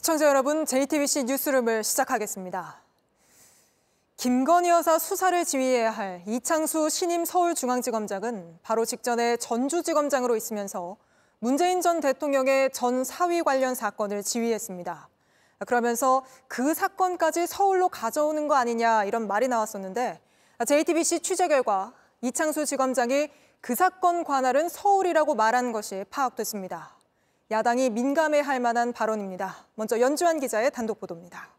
시청자 여러분, JTBC 뉴스룸을 시작하겠습니다. 김건희 여사 수사를 지휘해야 할 이창수 신임 서울중앙지검장은 바로 직전에 전주지검장으로 있으면서 문재인 전 대통령의 전 사위 관련 사건을 지휘했습니다. 그러면서 그 사건까지 서울로 가져오는 거 아니냐 이런 말이 나왔었는데 JTBC 취재 결과 이창수 지검장이 그 사건 관할은 서울이라고 말한 것이 파악됐습니다. 야당이 민감해할 만한 발언입니다. 먼저 연주환 기자의 단독 보도입니다.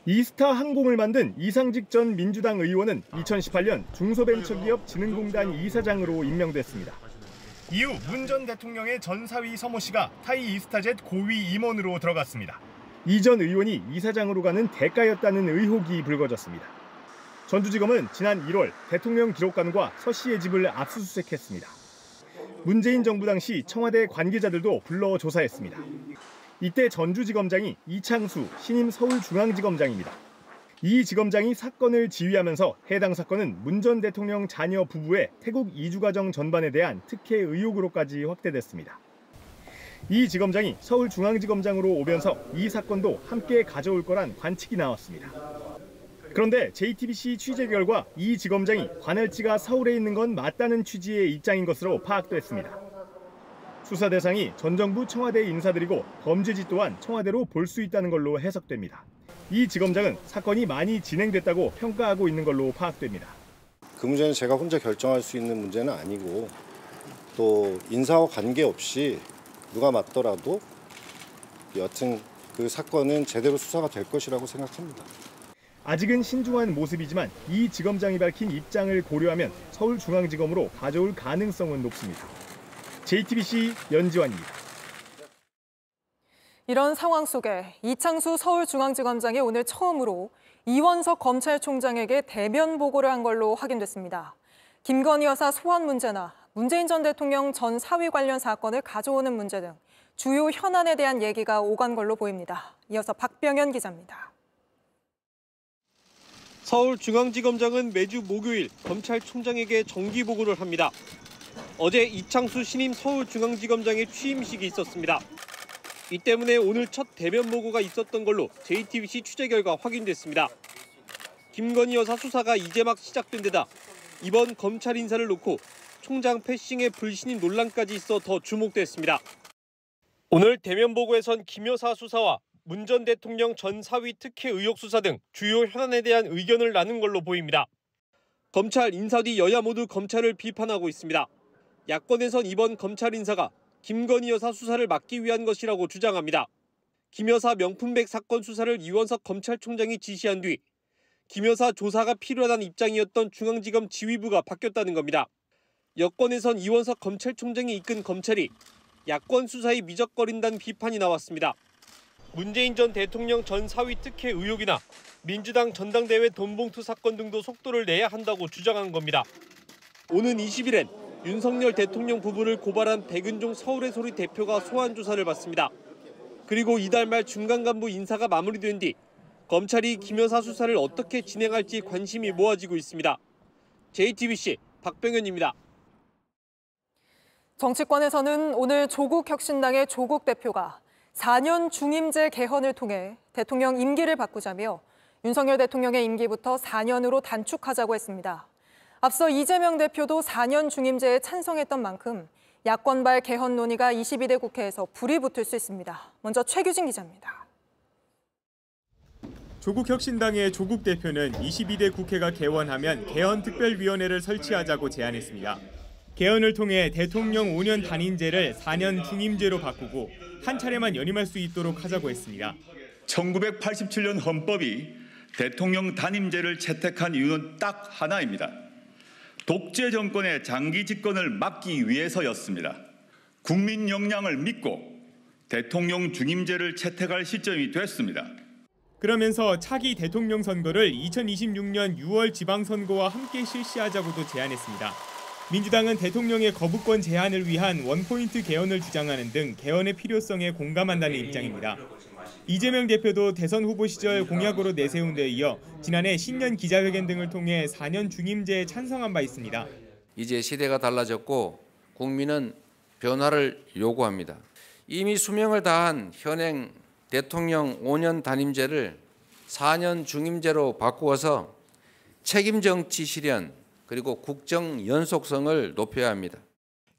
이스타 항공을 만든 이상직 전 민주당 의원은 2018년 중소벤처기업진흥공단 이사장으로 임명됐습니다. 이후 문 전 대통령의 전 사위 서모 씨가 타이 이스타젯 고위 임원으로 들어갔습니다. 이 전 의원이 이사장으로 가는 대가였다는 의혹이 불거졌습니다. 전주지검은 지난 1월 대통령 기록관과 서 씨의 집을 압수수색했습니다. 문재인 정부 당시 청와대 관계자들도 불러 조사했습니다. 이때 전주지검장이 이창수 신임 서울중앙지검장입니다. 이 지검장이 사건을 지휘하면서 해당 사건은 문 전 대통령 자녀 부부의 태국 이주 과정 전반에 대한 특혜 의혹으로까지 확대됐습니다. 이 지검장이 서울중앙지검장으로 오면서 이 사건도 함께 가져올 거란 관측이 나왔습니다. 그런데 JTBC 취재 결과 이 지검장이 관할지가 서울에 있는 건 맞다는 취지의 입장인 것으로 파악됐습니다. 수사 대상이 전 정부 청와대 인사들이고 범죄지 또한 청와대로 볼 수 있다는 걸로 해석됩니다. 이 지검장은 사건이 많이 진행됐다고 평가하고 있는 걸로 파악됩니다. 그 문제는 제가 혼자 결정할 수 있는 문제는 아니고 또 인사와 관계없이 누가 맡더라도 여튼 그 사건은 제대로 수사가 될 것이라고 생각합니다. 아직은 신중한 모습이지만 이 지검장이 밝힌 입장을 고려하면 서울중앙지검으로 가져올 가능성은 높습니다. JTBC 연지환입니다. 이런 상황 속에 이창수 서울중앙지검장이 오늘 처음으로 이원석 검찰총장에게 대면 보고를 한 걸로 확인됐습니다. 김건희 여사 소환 문제나 문재인 전 대통령 전 사위 관련 사건을 가져오는 문제 등 주요 현안에 대한 얘기가 오간 걸로 보입니다. 이어서 박병현 기자입니다. 서울중앙지검장은 매주 목요일 검찰총장에게 정기 보고를 합니다. 어제 이창수 신임 서울중앙지검장의 취임식이 있었습니다. 이 때문에 오늘 첫 대면 보고가 있었던 걸로 JTBC 취재 결과 확인됐습니다. 김건희 여사 수사가 이제 막 시작된 데다 이번 검찰 인사를 놓고 총장 패싱의 불신임 논란까지 있어 더 주목됐습니다. 오늘 대면 보고에선 김 여사 수사와 문 전 대통령 전 사위 특혜 의혹 수사 등 주요 현안에 대한 의견을 나눈 걸로 보입니다. 검찰 인사 뒤 여야 모두 검찰을 비판하고 있습니다. 야권에선 이번 검찰 인사가 김건희 여사 수사를 막기 위한 것이라고 주장합니다. 김 여사 명품백 사건 수사를 이원석 검찰총장이 지시한 뒤 김 여사 조사가 필요하다는 입장이었던 중앙지검 지휘부가 바뀌었다는 겁니다. 여권에선 이원석 검찰총장이 이끈 검찰이 야권 수사에 미적거린다는 비판이 나왔습니다. 문재인 전 대통령 전 사위 특혜 의혹이나 민주당 전당대회 돈봉투 사건 등도 속도를 내야 한다고 주장한 겁니다. 오는 20일엔 윤석열 대통령 부부를 고발한 백은종 서울의 소리 대표가 소환 조사를 받습니다. 그리고 이달 말 중간 간부 인사가 마무리된 뒤 검찰이 김 여사 수사를 어떻게 진행할지 관심이 모아지고 있습니다. JTBC 박병현입니다. 정치권에서는 오늘 조국혁신당의 조국 대표가 4년 중임제 개헌을 통해 대통령 임기를 바꾸자며 윤석열 대통령의 임기부터 4년으로 단축하자고 했습니다. 앞서 이재명 대표도 4년 중임제에 찬성했던 만큼 야권발 개헌 논의가 22대 국회에서 불이 붙을 수 있습니다. 먼저 최규진 기자입니다. 조국혁신당의 조국 대표는 22대 국회가 개원하면 개헌특별위원회를 설치하자고 제안했습니다. 개헌을 통해 대통령 5년 단임제를 4년 중임제로 바꾸고 한 차례만 연임할 수 있도록 하자고 했습니다. 1987년 헌법이 대통령 단임제를 채택한 이유는 딱 하나입니다. 독재 정권의 장기 집권을 막기 위해서였습니다. 국민 역량을 믿고 대통령 중임제를 채택할 시점이 됐습니다. 그러면서 차기 대통령 선거를 2026년 6월 지방선거와 함께 실시하자고도 제안했습니다. 민주당은 대통령의 거부권 제한을 위한 원포인트 개헌을 주장하는 등 개헌의 필요성에 공감한다는 입장입니다. 이재명 대표도 대선 후보 시절 공약으로 내세운 데 이어 지난해 신년 기자회견 등을 통해 4년 중임제에 찬성한 바 있습니다. 이제 시대가 달라졌고 국민은 변화를 요구합니다. 이미 수명을 다한 현행 대통령 5년 단임제를 4년 중임제로 바꾸어서 책임 정치 실현 그리고 국정 연속성을 높여야 합니다.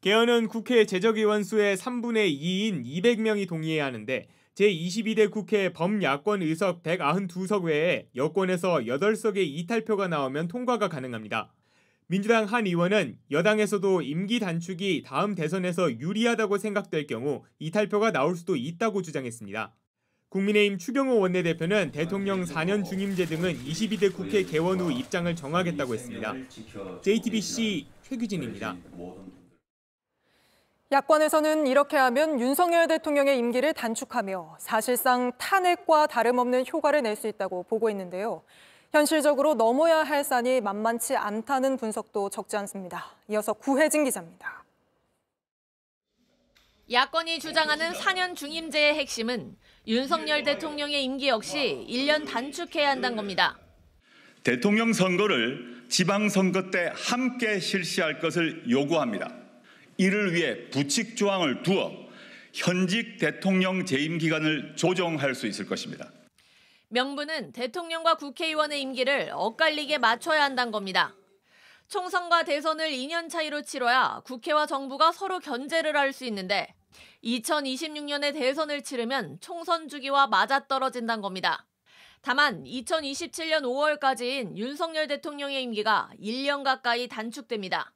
개헌은 국회 재적의원 수의 3분의 2인 200명이 동의해야 하는데 제22대 국회 범야권 의석 192석 외에 여권에서 8석의 이탈표가 나오면 통과가 가능합니다. 민주당 한 의원은 여당에서도 임기 단축이 다음 대선에서 유리하다고 생각될 경우 이탈표가 나올 수도 있다고 주장했습니다. 국민의힘 추경호 원내대표는 대통령 4년 중임제 등은 22대 국회 개원 후 입장을 정하겠다고 했습니다. JTBC 최규진입니다. 야권에서는 이렇게 하면 윤석열 대통령의 임기를 단축하며 사실상 탄핵과 다름없는 효과를 낼 수 있다고 보고 있는데요. 현실적으로 넘어야 할 산이 만만치 않다는 분석도 적지 않습니다. 이어서 구혜진 기자입니다. 야권이 주장하는 4년 중임제의 핵심은 윤석열 대통령의 임기 역시 1년 단축해야 한다는 겁니다. 대통령 선거를 지방선거 때 함께 실시할 것을 요구합니다. 이를 위해 부칙 조항을 두어 현직 대통령 재임 기간을 조정할 수 있을 것입니다. 명분은 대통령과 국회의원의 임기를 엇갈리게 맞춰야 한다는 겁니다. 총선과 대선을 2년 차이로 치러야 국회와 정부가 서로 견제를 할 수 있는데 2026년에 대선을 치르면 총선 주기와 맞아떨어진다는 겁니다. 다만 2027년 5월까지인 윤석열 대통령의 임기가 1년 가까이 단축됩니다.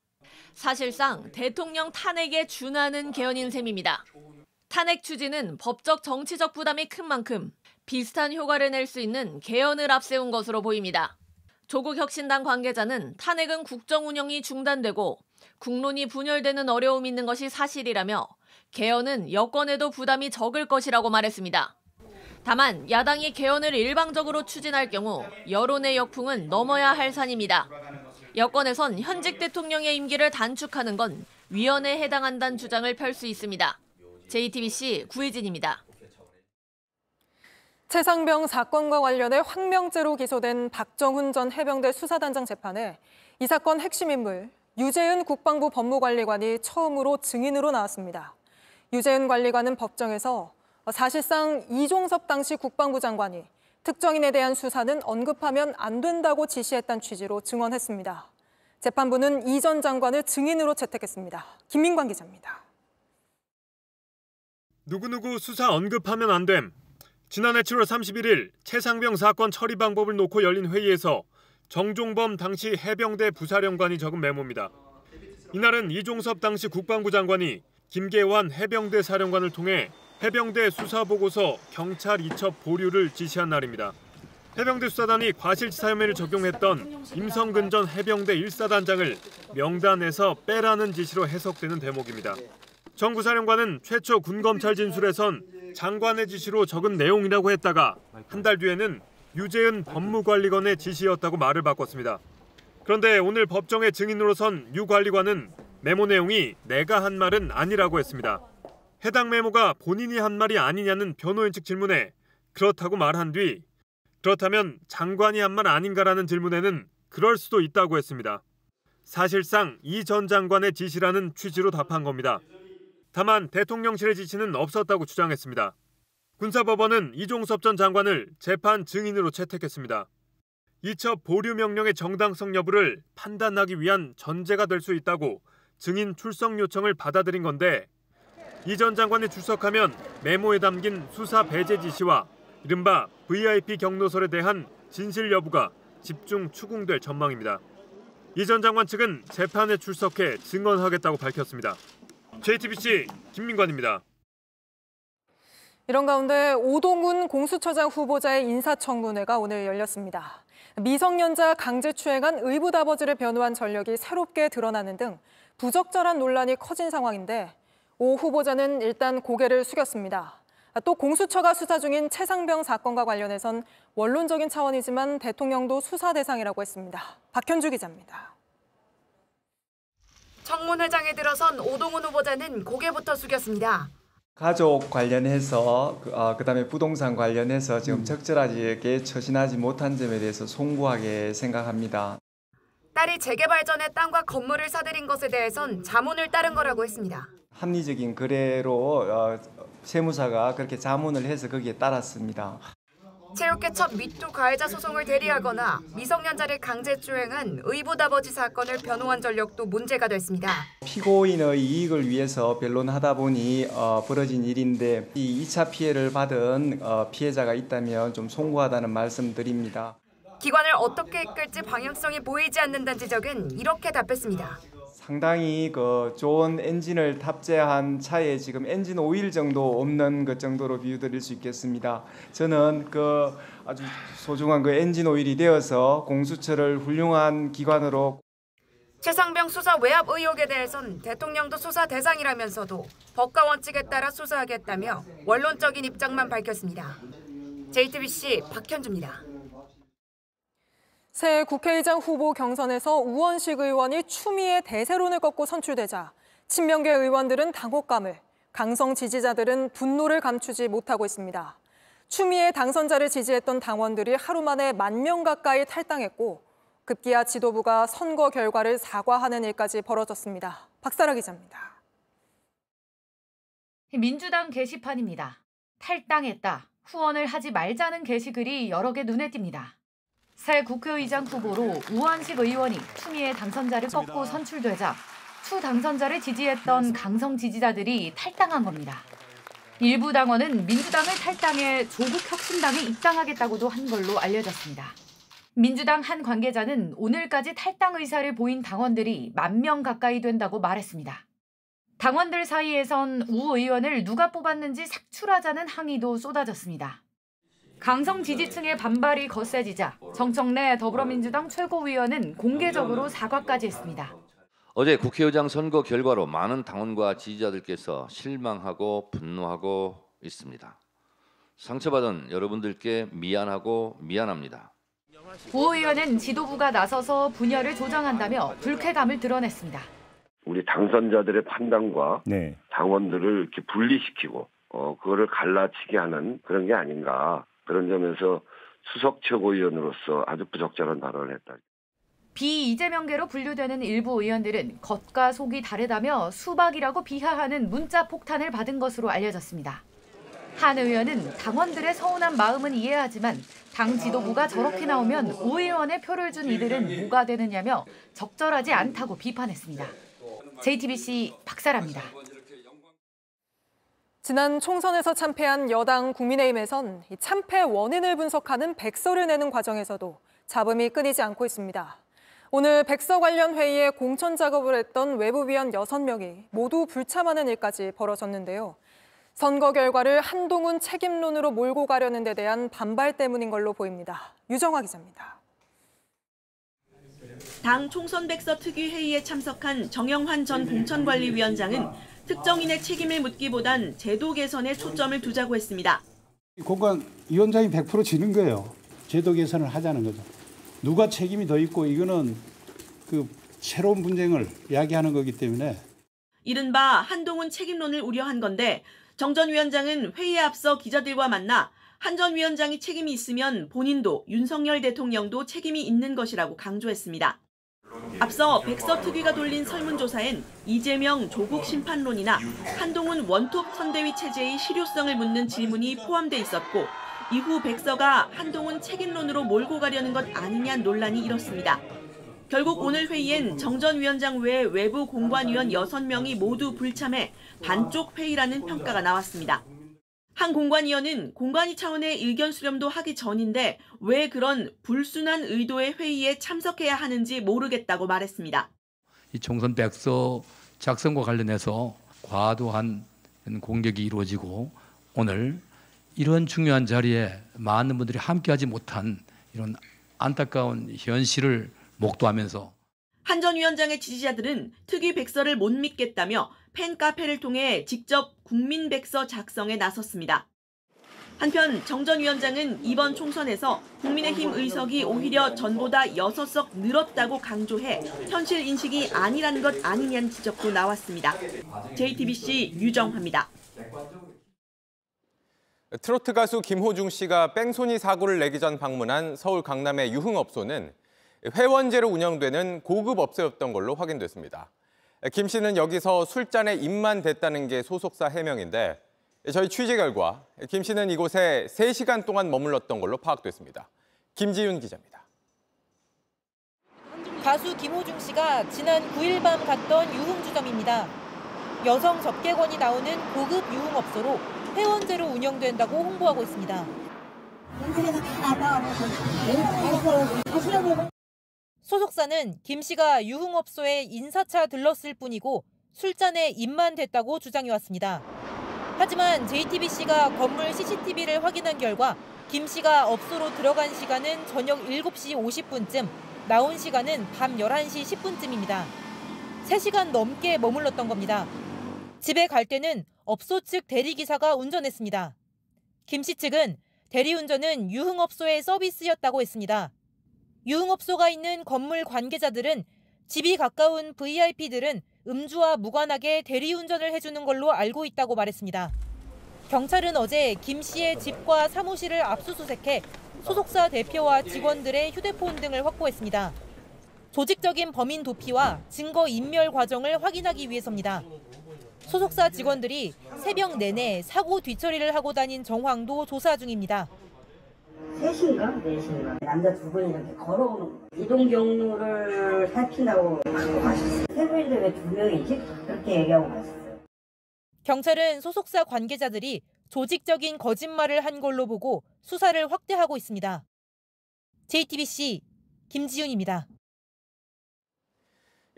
사실상 대통령 탄핵에 준하는 개헌인 셈입니다. 탄핵 추진은 법적 정치적 부담이 큰 만큼 비슷한 효과를 낼 수 있는 개헌을 앞세운 것으로 보입니다. 조국 혁신당 관계자는 탄핵은 국정 운영이 중단되고 국론이 분열되는 어려움이 있는 것이 사실이라며 개헌은 여권에도 부담이 적을 것이라고 말했습니다. 다만 야당이 개헌을 일방적으로 추진할 경우 여론의 역풍은 넘어야 할 산입니다. 여권에선 현직 대통령의 임기를 단축하는 건 위헌에 해당한다는 주장을 펼 수 있습니다. JTBC 구혜진입니다. 최상병 사건과 관련해 황명죄로 기소된 박정훈 전 해병대 수사단장 재판에 이 사건 핵심 인물 유재은 국방부 법무관리관이 처음으로 증인으로 나왔습니다. 유재은 관리관은 법정에서 사실상 이종섭 당시 국방부 장관이 특정인에 대한 수사는 언급하면 안 된다고 지시했다는 취지로 증언했습니다. 재판부는 이 전 장관을 증인으로 채택했습니다. 김민관 기자입니다. 누구누구 수사 언급하면 안 됨. 지난해 7월 31일 최상병 사건 처리 방법을 놓고 열린 회의에서 정종범 당시 해병대 부사령관이 적은 메모입니다. 이날은 이종섭 당시 국방부 장관이 김계환 해병대 사령관을 통해 해병대 수사보고서 경찰 이첩 보류를 지시한 날입니다. 해병대 수사단이 과실치사 혐의를 적용했던 임성근 전 해병대 1사단장을 명단에서 빼라는 지시로 해석되는 대목입니다. 정 부사령관은 최초 군검찰 진술에선 장관의 지시로 적은 내용이라고 했다가 한 달 뒤에는 유재은 법무관리관의 지시였다고 말을 바꿨습니다. 그런데 오늘 법정의 증인으로 선 유 관리관은 메모 내용이 내가 한 말은 아니라고 했습니다. 해당 메모가 본인이 한 말이 아니냐는 변호인 측 질문에 그렇다고 말한 뒤 그렇다면 장관이 한 말 아닌가라는 질문에는 그럴 수도 있다고 했습니다. 사실상 이 전 장관의 지시라는 취지로 답한 겁니다. 다만 대통령실의 지시는 없었다고 주장했습니다. 군사법원은 이종섭 전 장관을 재판 증인으로 채택했습니다. 이첩 보류 명령의 정당성 여부를 판단하기 위한 전제가 될 수 있다고 증인 출석 요청을 받아들인 건데 이 전 장관이 출석하면 메모에 담긴 수사 배제 지시와 이른바 VIP 경로설에 대한 진실 여부가 집중 추궁될 전망입니다. 이 전 장관 측은 재판에 출석해 증언하겠다고 밝혔습니다. JTBC 김민관입니다. 이런 가운데 오동훈 공수처장 후보자의 인사청문회가 오늘 열렸습니다. 미성년자 강제추행한 의붓 아버지를 변호한 전력이 새롭게 드러나는 등 부적절한 논란이 커진 상황인데 오 후보자는 일단 고개를 숙였습니다. 또 공수처가 수사 중인 최상병 사건과 관련해선 원론적인 차원이지만 대통령도 수사 대상이라고 했습니다. 박현주 기자입니다. 청문회장에 들어선 오동훈 후보자는 고개부터 숙였습니다. 가족 관련해서 그다음에 부동산 관련해서 지금 적절하게 처신하지 못한 점에 대해서 송구하게 생각합니다. 딸이 재개발 전에 땅과 건물을 사들인 것에 대해선 자문을 따른 거라고 했습니다. 합리적인 거래로 세무사가 그렇게 자문을 해서 거기에 따랐습니다. 체육계 첫 미투 가해자 소송을 대리하거나 미성년자를 강제추행한 의붓아버지 사건을 변호한 전력도 문제가 됐습니다. 피고인의 이익을 위해서 변론하다 보니 벌어진 일인데 이 2차 피해를 받은 피해자가 있다면 좀 송구하다는 말씀드립니다. 기관을 어떻게 이끌지 방향성이 보이지 않는다는 지적은 이렇게 답했습니다. 상당히 좋은 엔진을 탑재한 차에 지금 엔진 오일 정도 없는 것 정도로 비유드릴 수 있겠습니다. 저는 아주 소중한 엔진 오일이 되어서 공수처를 훌륭한 기관으로. 최상병 수사 외압 의혹에 대해선 대통령도 수사 대상이라면서도 법과 원칙에 따라 수사하겠다며 원론적인 입장만 밝혔습니다. JTBC 박현주입니다. 새 국회의장 후보 경선에서 우원식 의원이 추미애 대세론을 꺾고 선출되자 친명계 의원들은 당혹감을, 강성 지지자들은 분노를 감추지 못하고 있습니다. 추미애 당선자를 지지했던 당원들이 하루 만에 10,000명 가까이 탈당했고 급기야 지도부가 선거 결과를 사과하는 일까지 벌어졌습니다. 박사라 기자입니다. 민주당 게시판입니다. 탈당했다, 후원을 하지 말자는 게시글이 여러 개 눈에 띕니다. 새 국회의장 후보로 우원식 의원이 추미애 당선자를 꺾고 선출되자 추 당선자를 지지했던 강성 지지자들이 탈당한 겁니다. 일부 당원은 민주당을 탈당해 조국혁신당에 입당하겠다고도 한 걸로 알려졌습니다. 민주당 한 관계자는 오늘까지 탈당 의사를 보인 당원들이 10,000명 가까이 된다고 말했습니다. 당원들 사이에선 우 의원을 누가 뽑았는지 색출하자는 항의도 쏟아졌습니다. 강성 지지층의 반발이 거세지자 정청래 더불어민주당 최고위원은 공개적으로 사과까지 했습니다. 어제 국회의장 선거 결과로 많은 당원과 지지자들께서 실망하고 분노하고 있습니다. 상처받은 여러분들께 미안하고 미안합니다. 우 의원은 지도부가 나서서 분열을 조정한다며 불쾌감을 드러냈습니다. 우리 당선자들의 판단과 당원들을 이렇게 분리시키고 그거를 갈라치게 하는 그런 게 아닌가. 그런 점에서 수석 최고위원으로서 아주 부적절한 발언을 했다. 비이재명계로 분류되는 일부 의원들은 겉과 속이 다르다며 수박이라고 비하하는 문자 폭탄을 받은 것으로 알려졌습니다. 한 의원은 당원들의 서운한 마음은 이해하지만 당 지도부가 저렇게 나오면 우 의원의 표를 준 이들은 뭐가 되느냐며 적절하지 않다고 비판했습니다. JTBC 박사라입니다. 지난 총선에서 참패한 여당 국민의힘에선 참패 원인을 분석하는 백서를 내는 과정에서도 잡음이 끊이지 않고 있습니다. 오늘 백서 관련 회의에 공천 작업을 했던 외부위원 6명이 모두 불참하는 일까지 벌어졌는데요. 선거 결과를 한동훈 책임론으로 몰고 가려는 데 대한 반발 때문인 걸로 보입니다. 유정화 기자입니다. 당 총선 백서 특위 회의에 참석한 정영환 전 공천관리위원장은 특정인의 책임을 묻기보단 제도 개선에 초점을 두자고 했습니다. 공관위원장이 100% 지는 거예요. 제도 개선을 하자는 거죠. 누가 책임이 더 있고 이거는 새로운 분쟁을 야기하는 거기 때문에. 이른바 한동훈 책임론을 우려한 건데 정 전 위원장은 회의에 앞서 기자들과 만나 한 전 위원장이 책임이 있으면 본인도 윤석열 대통령도 책임이 있는 것이라고 강조했습니다. 앞서 백서 특위가 돌린 설문조사엔 이재명 조국 심판론이나 한동훈 원톱 선대위 체제의 실효성을 묻는 질문이 포함돼 있었고 이후 백서가 한동훈 책임론으로 몰고 가려는 것 아니냐 논란이 일었습니다. 결국 오늘 회의엔 정 전 위원장 외 외부 공관위원 6명이 모두 불참해 반쪽 회의라는 평가가 나왔습니다. 한 공관위원은 공관위 차원의 의견 수렴도 하기 전인데 왜 그런 불순한 의도의 회의에 참석해야 하는지 모르겠다고 말했습니다. 이 총선 백서 작성과 관련해서 과도한 공격이 이루어지고 오늘 이런 중요한 자리에 많은 분들이 함께하지 못한 이런 안타까운 현실을 목도하면서 한 전 위원장의 지지자들은 특위 백서를 못 믿겠다며 팬카페를 통해 직접 국민백서 작성에 나섰습니다. 한편 정 전 위원장은 이번 총선에서 국민의힘 의석이 오히려 전보다 6석 늘었다고 강조해 현실 인식이 아니라는 것 아니냐는 지적도 나왔습니다. JTBC 유정화입니다. 트로트 가수 김호중 씨가 뺑소니 사고를 내기 전 방문한 서울 강남의 유흥업소는 회원제로 운영되는 고급 업소였던 걸로 확인됐습니다. 김 씨는 여기서 술잔에 입만 댔다는 게 소속사 해명인데 저희 취재 결과 김 씨는 이곳에 3시간 동안 머물렀던 걸로 파악됐습니다. 김지윤 기자입니다. 가수 김호중 씨가 지난 9일 밤 갔던 유흥주점입니다. 여성 접객원이 나오는 고급 유흥업소로 회원제로 운영된다고 홍보하고 있습니다. 소속사는 김 씨가 유흥업소에 인사차 들렀을 뿐이고 술잔에 입만 댔다고 주장해왔습니다. 하지만 JTBC가 건물 CCTV를 확인한 결과 김 씨가 업소로 들어간 시간은 저녁 7시 50분쯤, 나온 시간은 밤 11시 10분쯤입니다. 3시간 넘게 머물렀던 겁니다. 집에 갈 때는 업소 측 대리기사가 운전했습니다. 김 씨 측은 대리운전은 유흥업소의 서비스였다고 했습니다. 유흥업소가 있는 건물 관계자들은 집이 가까운 VIP들은 음주와 무관하게 대리운전을 해주는 걸로 알고 있다고 말했습니다. 경찰은 어제 김 씨의 집과 사무실을 압수수색해 소속사 대표와 직원들의 휴대폰 등을 확보했습니다. 조직적인 범인 도피와 증거 인멸 과정을 확인하기 위해서입니다. 소속사 직원들이 새벽 내내 사고 뒤처리를 하고 다닌 정황도 조사 중입니다. 3시인가? 4시인가? 남자 2분이 이렇게 걸어오는 이동 경로를 살핀다고 갖고 가셨어요. 3분인데 왜 2명이지? 그렇게 얘기하고 가셨어요. 경찰은 소속사 관계자들이 조직적인 거짓말을 한 걸로 보고 수사를 확대하고 있습니다. JTBC 김지윤입니다.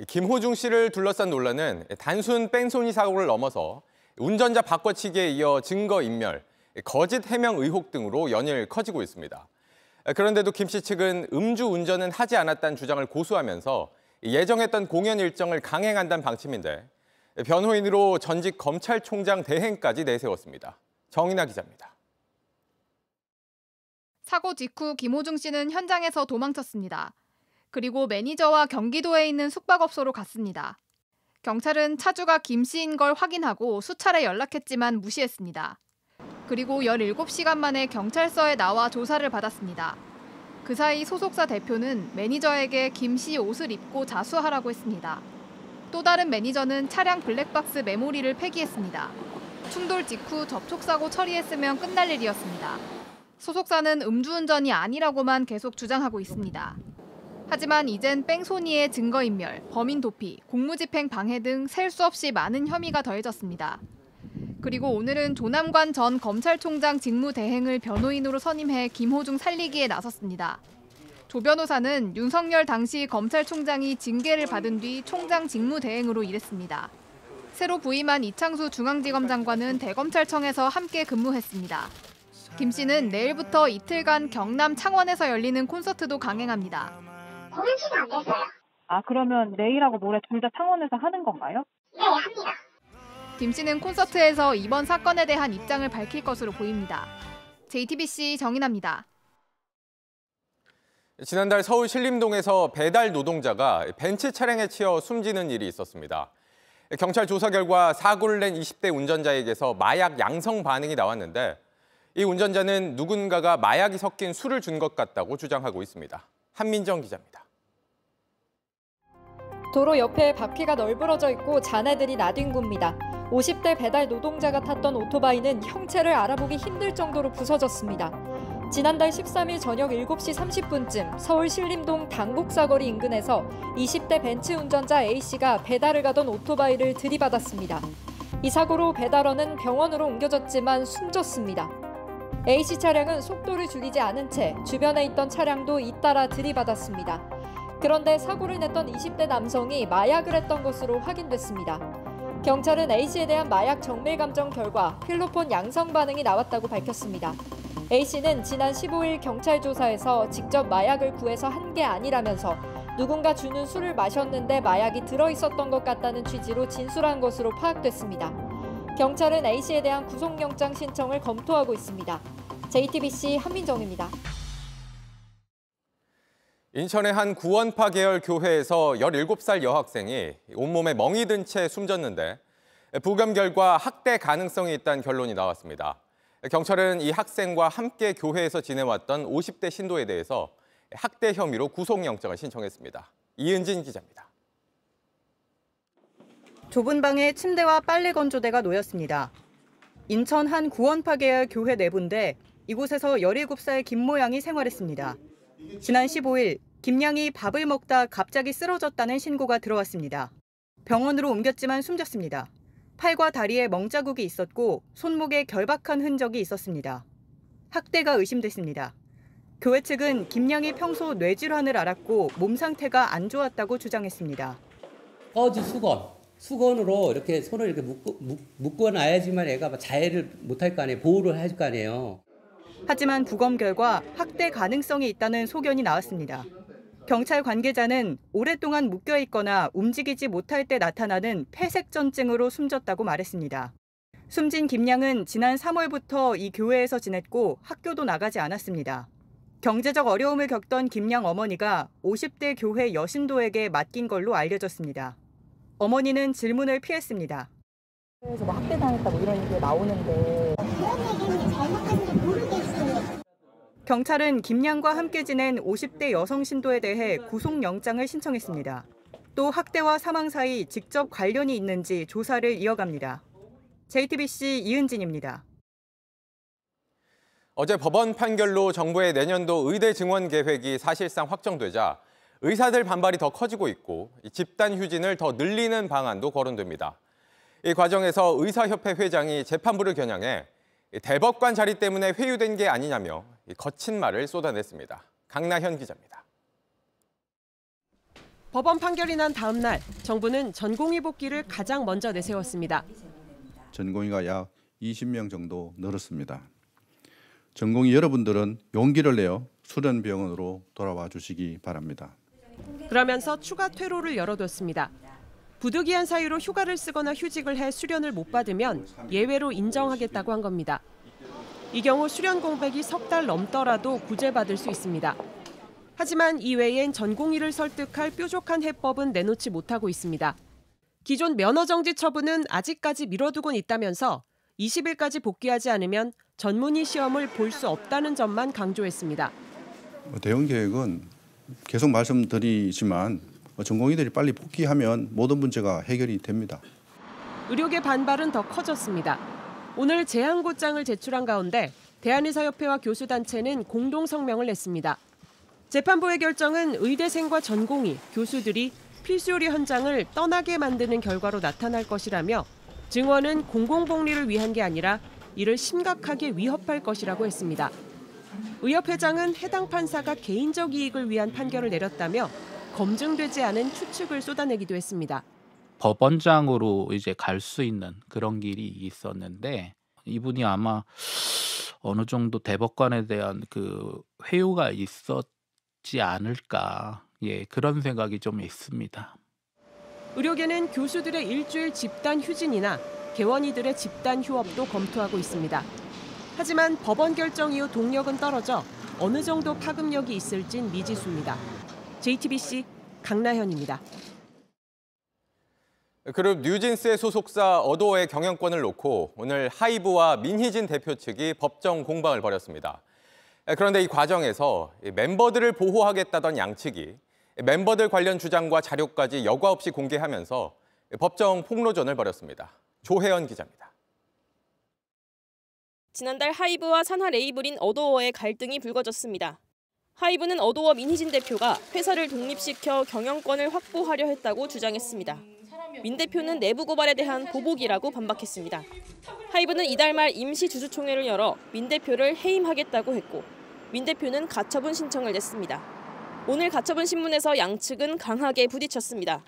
김호중 씨를 둘러싼 논란은 단순 뺑소니 사고를 넘어서 운전자 바꿔치기에 이어 증거인멸, 거짓 해명 의혹 등으로 연일 커지고 있습니다. 그런데도 김 씨 측은 음주운전은 하지 않았다는 주장을 고수하면서 예정했던 공연 일정을 강행한다는 방침인데 변호인으로 전직 검찰총장 대행까지 내세웠습니다. 정인아 기자입니다. 사고 직후 김호중 씨는 현장에서 도망쳤습니다. 그리고 매니저와 경기도에 있는 숙박업소로 갔습니다. 경찰은 차주가 김 씨인 걸 확인하고 수차례 연락했지만 무시했습니다. 그리고 17시간 만에 경찰서에 나와 조사를 받았습니다. 그 사이 소속사 대표는 매니저에게 김 씨 옷을 입고 자수하라고 했습니다. 또 다른 매니저는 차량 블랙박스 메모리를 폐기했습니다. 충돌 직후 접촉사고 처리했으면 끝날 일이었습니다. 소속사는 음주운전이 아니라고만 계속 주장하고 있습니다. 하지만 이젠 뺑소니의 증거인멸, 범인 도피, 공무집행 방해 등 셀 수 없이 많은 혐의가 더해졌습니다. 그리고 오늘은 조남관 전 검찰총장 직무대행을 변호인으로 선임해 김호중 살리기에 나섰습니다. 조 변호사는 윤석열 당시 검찰총장이 징계를 받은 뒤 총장 직무대행으로 일했습니다. 새로 부임한 이창수 중앙지검장과는 대검찰청에서 함께 근무했습니다. 김 씨는 내일부터 이틀간 경남 창원에서 열리는 콘서트도 강행합니다. 공연치가 안 됐어요. 아, 그러면 내일하고 모레 둘 다 창원에서 하는 건가요? 네, 합니다. 김 씨는 콘서트에서 이번 사건에 대한 입장을 밝힐 것으로 보입니다. JTBC 정인아입니다. 지난달 서울 신림동에서 배달 노동자가 벤츠 차량에 치여 숨지는 일이 있었습니다. 경찰 조사 결과 사고를 낸 20대 운전자에게서 마약 양성 반응이 나왔는데 이 운전자는 누군가가 마약이 섞인 술을 준 것 같다고 주장하고 있습니다. 한민정 기자입니다. 도로 옆에 바퀴가 널브러져 있고 잔해들이 나뒹굽니다. 50대 배달 노동자가 탔던 오토바이는 형체를 알아보기 힘들 정도로 부서졌습니다. 지난달 13일 저녁 7시 30분쯤 서울 신림동 당국사거리 인근에서 20대 벤츠 운전자 A씨가 배달을 가던 오토바이를 들이받았습니다. 이 사고로 배달원은 병원으로 옮겨졌지만 숨졌습니다. A씨 차량은 속도를 줄이지 않은 채 주변에 있던 차량도 잇따라 들이받았습니다. 그런데 사고를 냈던 20대 남성이 마약을 했던 것으로 확인됐습니다. 경찰은 A씨에 대한 마약 정밀 감정 결과 필로폰 양성 반응이 나왔다고 밝혔습니다. A씨는 지난 15일 경찰 조사에서 직접 마약을 구해서 한 게 아니라면서 누군가 주는 술을 마셨는데 마약이 들어있었던 것 같다는 취지로 진술한 것으로 파악됐습니다. 경찰은 A씨에 대한 구속영장 신청을 검토하고 있습니다. JTBC 한민정입니다. 인천의 한 구원파 계열 교회에서 17살 여학생이 온몸에 멍이 든 채 숨졌는데 부검 결과 학대 가능성이 있다는 결론이 나왔습니다. 경찰은 이 학생과 함께 교회에서 지내왔던 50대 신도에 대해서 학대 혐의로 구속영장을 신청했습니다. 이은진 기자입니다. 좁은 방에 침대와 빨래 건조대가 놓였습니다. 인천 한 구원파 계열 교회 내부인데 이곳에서 17살 김모양이 생활했습니다. 지난 15일 김양이 밥을 먹다 갑자기 쓰러졌다는 신고가 들어왔습니다. 병원으로 옮겼지만 숨졌습니다. 팔과 다리에 멍자국이 있었고 손목에 결박한 흔적이 있었습니다. 학대가 의심됐습니다. 교회 측은 김양이 평소 뇌질환을 앓았고 몸 상태가 안 좋았다고 주장했습니다. 꺼지 수건으로 이렇게 손을 이렇게 묶어 놔야지만 애가 자해를 못할 거 아니에요. 보호를 할 거 아니에요. 하지만 부검 결과 학대 가능성이 있다는 소견이 나왔습니다. 경찰 관계자는 오랫동안 묶여 있거나 움직이지 못할 때 나타나는 폐색전증으로 숨졌다고 말했습니다. 숨진 김양은 지난 3월부터 이 교회에서 지냈고 학교도 나가지 않았습니다. 경제적 어려움을 겪던 김양 어머니가 50대 교회 여신도에게 맡긴 걸로 알려졌습니다. 어머니는 질문을 피했습니다. 그래서 뭐 학대당했다 뭐 이런 얘기가 나오는데 그런 얘기는 잘못했는지 모르겠어요. 경찰은 김양과 함께 지낸 50대 여성 신도에 대해 구속영장을 신청했습니다. 또 학대와 사망 사이 직접 관련이 있는지 조사를 이어갑니다. JTBC 이은진입니다. 어제 법원 판결로 정부의 내년도 의대 증원 계획이 사실상 확정되자 의사들 반발이 더 커지고 있고 집단 휴진을 더 늘리는 방안도 거론됩니다. 이 과정에서 의사협회 회장이 재판부를 겨냥해 대법관 자리 때문에 회유된 게 아니냐며 거친 말을 쏟아냈습니다. 강나현 기자입니다. 법원 판결이 난 다음 날 정부는 전공의 복귀를 가장 먼저 내세웠습니다. 전공의가 약 20명 정도 늘었습니다. 전공의 여러분들은 용기를 내어 수련병원으로 돌아와 주시기 바랍니다. 그러면서 추가 퇴로를 열어뒀습니다. 부득이한 사유로 휴가를 쓰거나 휴직을 해 수련을 못 받으면 예외로 인정하겠다고 한 겁니다. 이 경우 수련 공백이 석 달 넘더라도 구제받을 수 있습니다. 하지만 이외엔 전공의를 설득할 뾰족한 해법은 내놓지 못하고 있습니다. 기존 면허정지 처분은 아직까지 미뤄두곤 있다면서 20일까지 복귀하지 않으면 전문의 시험을 볼 수 없다는 점만 강조했습니다. 대응 계획은 계속 말씀드리지만 전공의들이 빨리 복귀하면 모든 문제가 해결이 됩니다. 의료계 반발은 더 커졌습니다. 오늘 제한고장을 제출한 가운데 대한의사협회와 교수단체는 공동 성명을 냈습니다. 재판부의 결정은 의대생과 전공의, 교수들이 필수의료 현장을 떠나게 만드는 결과로 나타날 것이라며 증원은 공공복리를 위한 게 아니라 이를 심각하게 위협할 것이라고 했습니다. 의협회장은 해당 판사가 개인적 이익을 위한 판결을 내렸다며 검증되지 않은 추측을 쏟아내기도 했습니다. 법원장으로 이제 갈 수 있는 그런 길이 있었는데 이분이 아마 어느 정도 대법관에 대한 그 회유가 있었지 않을까, 그런 생각이 좀 있습니다. 의료계는 교수들의 일주일 집단 휴진이나 개원이들의 집단 휴업도 검토하고 있습니다. 하지만 법원 결정 이후 동력은 떨어져 어느 정도 파급력이 있을진 미지수입니다. JTBC 강나현입니다. 그룹 뉴진스의 소속사 어도어의 경영권을 놓고 오늘 하이브와 민희진 대표 측이 법정 공방을 벌였습니다. 그런데 이 과정에서 멤버들을 보호하겠다던 양측이 멤버들 관련 주장과 자료까지 여과 없이 공개하면서 법정 폭로전을 벌였습니다. 조혜연 기자입니다. 지난달 하이브와 산하 레이블인 어도어의 갈등이 불거졌습니다. 하이브는 어도어 민희진 대표가 회사를 독립시켜 경영권을 확보하려 했다고 주장했습니다. 민 대표는 내부 고발에 대한 보복이라고 반박했습니다. 하이브는 이달 말 임시 주주총회를 열어 민 대표를 해임하겠다고 했고 민 대표는 가처분 신청을 냈습니다. 오늘 가처분 신문에서 양측은 강하게 부딪혔습니다.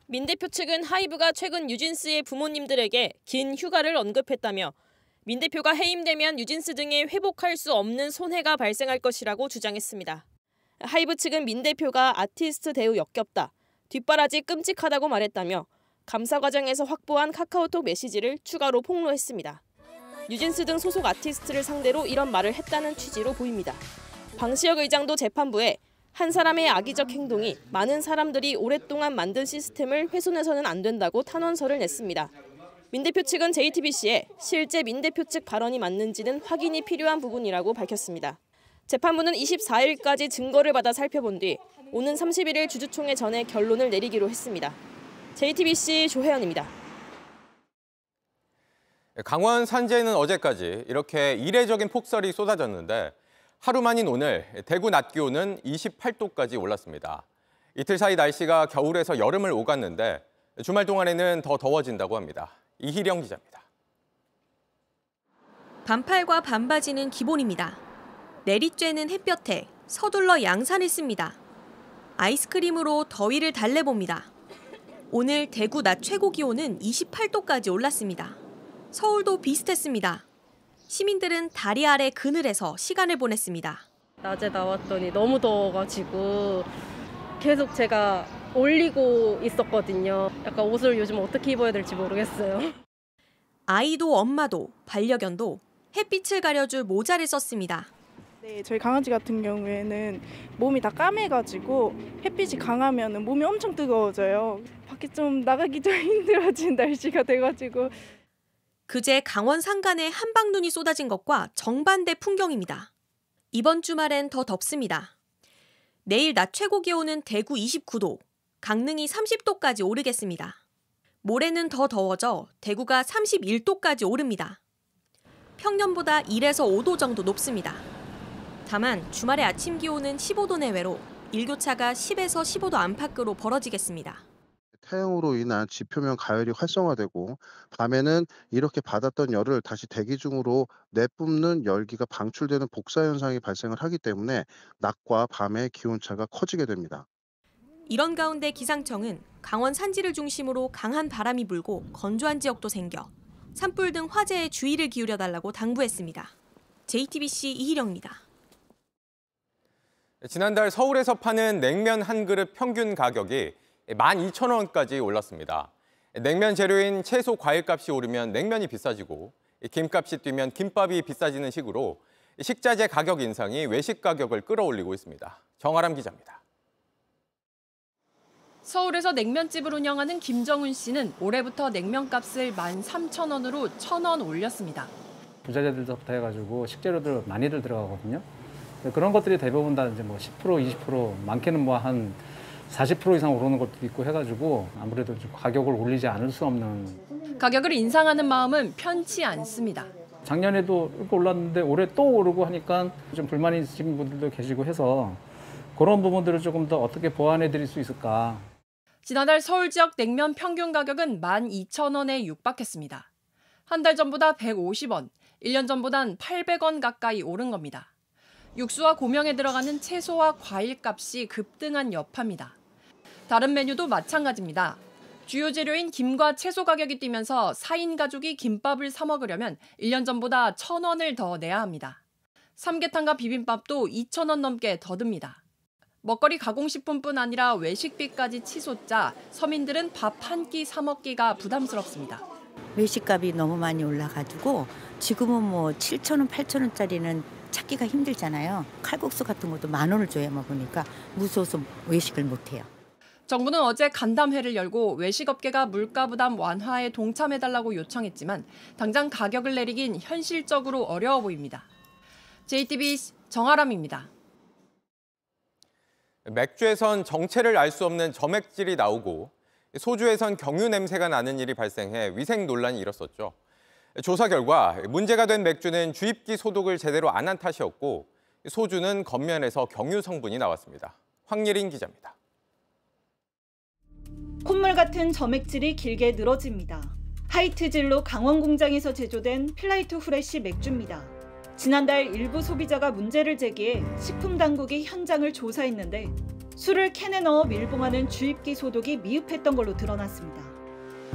민 대표 측은 하이브가 최근 뉴진스의 부모님들에게 긴 휴가를 언급했다며 민 대표가 해임되면 뉴진스 등에 회복할 수 없는 손해가 발생할 것이라고 주장했습니다. 하이브 측은 민 대표가 아티스트 대우 역겹다, 뒷바라지 끔찍하다고 말했다며 감사 과정에서 확보한 카카오톡 메시지를 추가로 폭로했습니다. 뉴진스 등 소속 아티스트를 상대로 이런 말을 했다는 취지로 보입니다. 방시혁 의장도 재판부에 한 사람의 악의적 행동이 많은 사람들이 오랫동안 만든 시스템을 훼손해서는 안 된다고 탄원서를 냈습니다. 민 대표 측은 JTBC에 실제 민 대표 측 발언이 맞는지는 확인이 필요한 부분이라고 밝혔습니다. 재판부는 24일까지 증거를 받아 살펴본 뒤 오는 31일 주주총회 전에 결론을 내리기로 했습니다. JTBC 조혜연입니다. 강원 산지에는 어제까지 이렇게 이례적인 폭설이 쏟아졌는데 하루 만인 오늘 대구 낮 기온은 28도까지 올랐습니다. 이틀 사이 날씨가 겨울에서 여름을 오갔는데 주말 동안에는 더 더워진다고 합니다. 이희령 기자입니다. 반팔과 반바지는 기본입니다. 내리쬐는 햇볕에 서둘러 양산을 씁니다. 아이스크림으로 더위를 달래봅니다. 오늘 대구 낮 최고 기온은 28도까지 올랐습니다. 서울도 비슷했습니다. 시민들은 다리 아래 그늘에서 시간을 보냈습니다. 낮에 나왔더니 너무 더워가지고 계속 제가 올리고 있었거든요. 약간 옷을 요즘 어떻게 입어야 될지 모르겠어요. 아이도 엄마도 반려견도 햇빛을 가려줄 모자를 썼습니다. 네, 저희 강아지 같은 경우에는 몸이 다 까매가지고 햇빛이 강하면 몸이 엄청 뜨거워져요. 밖에 좀 나가기 좀 힘들어진 날씨가 돼가지고. 그제 강원 산간에 한방눈이 쏟아진 것과 정반대 풍경입니다. 이번 주말엔 더 덥습니다. 내일 낮 최고 기온은 대구 29도, 강릉이 30도까지 오르겠습니다. 모레는 더 더워져 대구가 31도까지 오릅니다. 평년보다 1에서 5도 정도 높습니다. 다만 주말의 아침 기온은 15도 내외로 일교차가 10에서 15도 안팎으로 벌어지겠습니다. 태양으로 인한 지표면 가열이 활성화되고 밤에는 이렇게 받았던 열을 다시 대기 중으로 내뿜는 열기가 방출되는 복사 현상이 발생을 하기 때문에 낮과 밤의 기온차가 커지게 됩니다. 이런 가운데 기상청은 강원 산지를 중심으로 강한 바람이 불고 건조한 지역도 생겨 산불 등 화재에 주의를 기울여달라고 당부했습니다. JTBC 이희령입니다. 지난달 서울에서 파는 냉면 한 그릇 평균 가격이 12,000원까지 올랐습니다. 냉면 재료인 채소, 과일값이 오르면 냉면이 비싸지고 김값이 뛰면 김밥이 비싸지는 식으로 식자재 가격 인상이 외식 가격을 끌어올리고 있습니다. 정아람 기자입니다. 서울에서 냉면집을 운영하는 김정훈 씨는 올해부터 냉면값을 13,000원으로 1,000원 올렸습니다. 부자재들부터 해가지고 식재료들 많이들 들어가거든요. 그런 것들이 대부분 다 이제 뭐 10%, 20%, 많게는 뭐 한 40% 이상 오르는 것도 있고 해가지고 아무래도 좀 가격을 올리지 않을 수 없는. 가격을 인상하는 마음은 편치 않습니다. 작년에도 이렇게 올랐는데 올해 또 오르고 하니까 좀 불만이 있으신 분들도 계시고 해서 그런 부분들을 조금 더 어떻게 보완해 드릴 수 있을까. 지난달 서울 지역 냉면 평균 가격은 12,000원에 육박했습니다. 한 달 전보다 150원, 1년 전보단 800원 가까이 오른 겁니다. 육수와 고명에 들어가는 채소와 과일 값이 급등한 여파입니다. 다른 메뉴도 마찬가지입니다. 주요 재료인 김과 채소 가격이 뛰면서 4인 가족이 김밥을 사 먹으려면 1년 전보다 1,000원을 더 내야 합니다. 삼계탕과 비빔밥도 2,000원 넘게 더 듭니다. 먹거리 가공식품뿐 아니라 외식비까지 치솟자 서민들은 밥 한 끼 사 먹기가 부담스럽습니다. 외식값이 너무 많이 올라가지고 지금은 뭐 7,000원, 8,000원짜리는 찾기가 힘들잖아요. 칼국수 같은 것도 10,000원을 줘야 먹으니까 무서워서 외식을 못해요. 정부는 어제 간담회를 열고 외식업계가 물가 부담 완화에 동참해달라고 요청했지만 당장 가격을 내리긴 현실적으로 어려워 보입니다. JTBC 정아람입니다. 맥주에선 정체를 알 수 없는 점액질이 나오고 소주에선 경유 냄새가 나는 일이 발생해 위생 논란이 일었었죠. 조사 결과 문제가 된 맥주는 주입기 소독을 제대로 안 한 탓이었고 소주는 겉면에서 경유 성분이 나왔습니다. 황예린 기자입니다. 콧물 같은 점액질이 길게 늘어집니다. 하이트질로 강원 공장에서 제조된 필라이트 후레쉬 맥주입니다. 지난달 일부 소비자가 문제를 제기해 식품당국이 현장을 조사했는데 술을 캔에 넣어 밀봉하는 주입기 소독이 미흡했던 걸로 드러났습니다.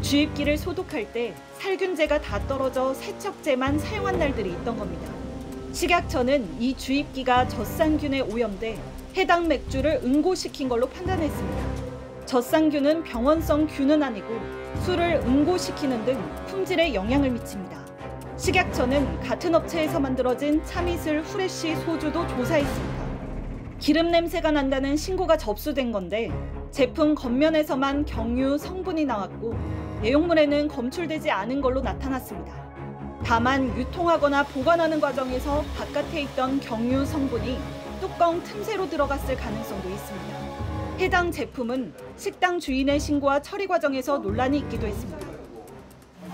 주입기를 소독할 때 살균제가 다 떨어져 세척제만 사용한 날들이 있던 겁니다. 식약처는 이 주입기가 젖산균에 오염돼 해당 맥주를 응고시킨 걸로 판단했습니다. 젖산균은 병원성 균은 아니고 술을 응고시키는 등 품질에 영향을 미칩니다. 식약처는 같은 업체에서 만들어진 참이슬 후레쉬 소주도 조사했습니다. 기름 냄새가 난다는 신고가 접수된 건데 제품 겉면에서만 경유 성분이 나왔고 내용물에는 검출되지 않은 걸로 나타났습니다. 다만 유통하거나 보관하는 과정에서 바깥에 있던 경유 성분이 뚜껑 틈새로 들어갔을 가능성도 있습니다. 해당 제품은 식당 주인의 신고와 처리 과정에서 논란이 있기도 했습니다.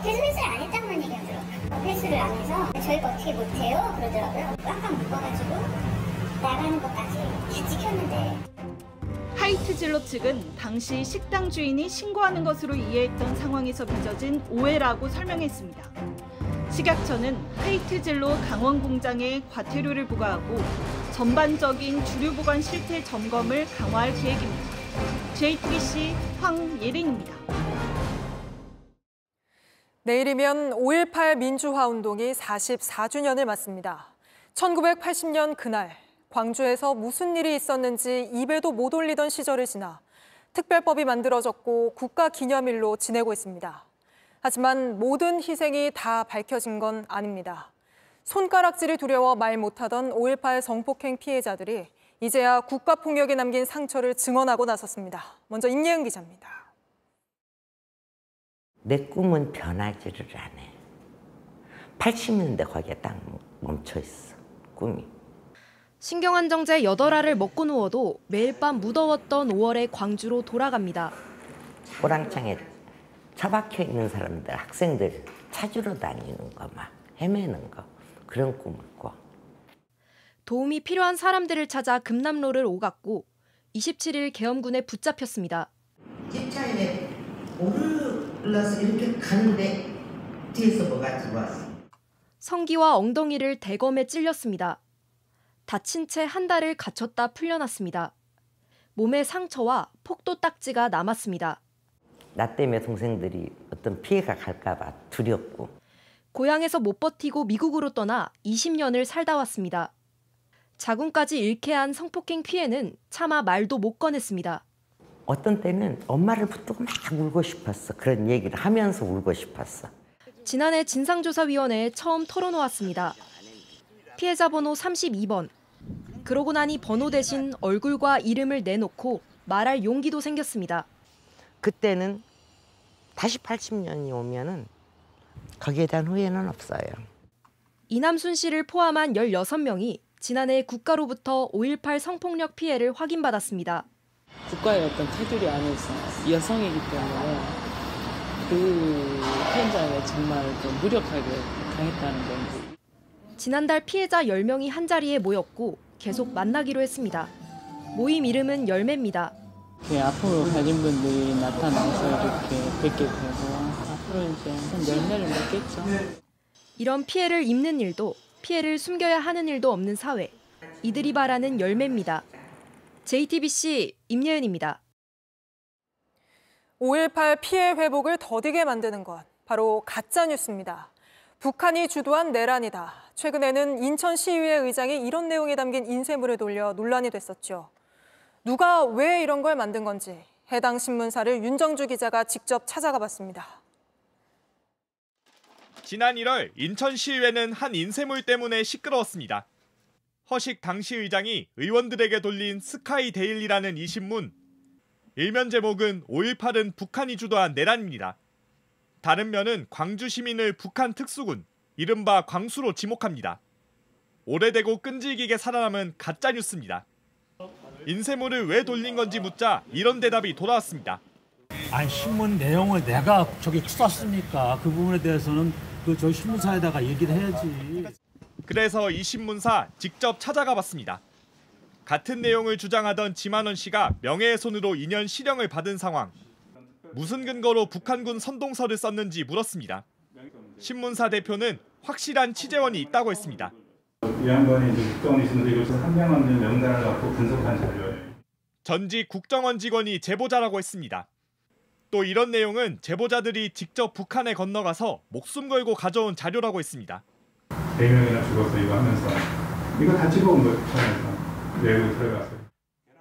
계속 회수를 안 했다고만 얘기하죠. 회수를 안 해서 저희가 어떻게 못해요? 그러더라고요. 꽉꽉 묶어가지고 나가는 것까지 다 지켰는데. 하이트진로 측은 당시 식당 주인이 신고하는 것으로 이해했던 상황에서 빚어진 오해라고 설명했습니다. 식약처는 하이트진로 강원 공장에 과태료를 부과하고 전반적인 주류 보관 실태 점검을 강화할 계획입니다. JTBC 황예린입니다. 내일이면 5.18 민주화 운동이 44주년을 맞습니다. 1980년 그날 광주에서 무슨 일이 있었는지 입에도 못 올리던 시절을 지나 특별법이 만들어졌고 국가기념일로 지내고 있습니다. 하지만 모든 희생이 다 밝혀진 건 아닙니다. 손가락질이 두려워 말 못하던 5.18 성폭행 피해자들이 이제야 국가폭력에 남긴 상처를 증언하고 나섰습니다. 먼저 임예은 기자입니다. 내 꿈은 변하지를 않아. 80년대 거기에 딱 멈춰 있어, 꿈이. 신경안정제 8알을 먹고 누워도 매일 밤 무더웠던 5월에 광주로 돌아갑니다. 호랑창에 처박혀 있는 사람들, 학생들 찾으러 다니는 거, 막 헤매는 거, 그런 꿈을 꿔. 도움이 필요한 사람들을 찾아 금남로를 오갔고 27일 계엄군에 붙잡혔습니다. 집차에 오르러서 이렇게 가는데 뒤에서 뭐가 들어왔어. 성기와 엉덩이를 대검에 찔렸습니다. 다친 채 한 달을 갇혔다 풀려났습니다. 몸에 상처와 폭도 딱지가 남았습니다. 나 때문에 동생들이 어떤 피해가 갈까 봐 두렵고. 고향에서 못 버티고 미국으로 떠나 20년을 살다 왔습니다. 자궁까지 잃게 한 성폭행 피해는 차마 말도 못 꺼냈습니다. 어떤 때는 엄마를 붙들고 막 울고 싶었어. 그런 얘기를 하면서 울고 싶었어. 지난해 진상조사위원회에 처음 털어놓았습니다. 피해자 번호 32번. 그러고 나니 번호 대신 얼굴과 이름을 내놓고 말할 용기도 생겼습니다. 그때는 다시 80년이 오면은 거기에 대한 후회는 없어요. 이남순 씨를 포함한 16명이 지난해 국가로부터 5.18 성폭력 피해를 확인받았습니다. 국가의 어떤 테두리 안에서 여성이기 때문에 그 현장에 정말 무력하게 당했다는 건지. 지난달 피해자 10명이 한자리에 모였고 계속 만나기로 했습니다. 모임 이름은 열매입니다. 아픔을 가진 분들이 나타나서 이렇게 뵙게 되고 앞으로 이제 열매를 맺겠죠. 이런 피해를 입는 일도 피해를 숨겨야 하는 일도 없는 사회. 이들이 바라는 열매입니다. JTBC 임예은입니다. 5.18 피해 회복을 더디게 만드는 것, 바로 가짜뉴스입니다. 북한이 주도한 내란이다. 최근에는 인천시의회 의장이 이런 내용이 담긴 인쇄물을 돌려 논란이 됐었죠. 누가 왜 이런 걸 만든 건지 해당 신문사를 윤정주 기자가 직접 찾아가 봤습니다. 지난 1월 인천시의회는 한 인쇄물 때문에 시끄러웠습니다. 허식 당시 의장이 의원들에게 돌린 스카이 데일리라는 이 신문. 일면 제목은 5.18은 북한이 주도한 내란입니다. 다른 면은 광주 시민을 북한 특수군, 이른바 광수로 지목합니다. 오래되고 끈질기게 살아남은 가짜뉴스입니다. 인쇄물을 왜 돌린 건지 묻자 이런 대답이 돌아왔습니다. 아니 신문 내용을 내가 저기 썼으니까 그 부분에 대해서는 저희 신문사에다가 얘기를 해야지. 그래서 이 신문사 직접 찾아가 봤습니다. 같은 내용을 주장하던 지만원 씨가 명예훼손으로 2년 실형을 받은 상황. 무슨 근거로 북한군 선동서를 썼는지 물었습니다. 신문사 대표는 확실한 취재원이 있다고 했습니다. 이 양반이 이제 국정원에 있었는데 이것을 한 명 한 명 명단을 갖고 분석한 자료예요. 전직 국정원 직원이 제보자라고 했습니다. 또 이런 내용은 제보자들이 직접 북한에 건너가서 목숨 걸고 가져온 자료라고 했습니다. 4명이나 죽어서 이거 하면서 이거 다 찍어온 거예요. 북한에서 외국 들어가서.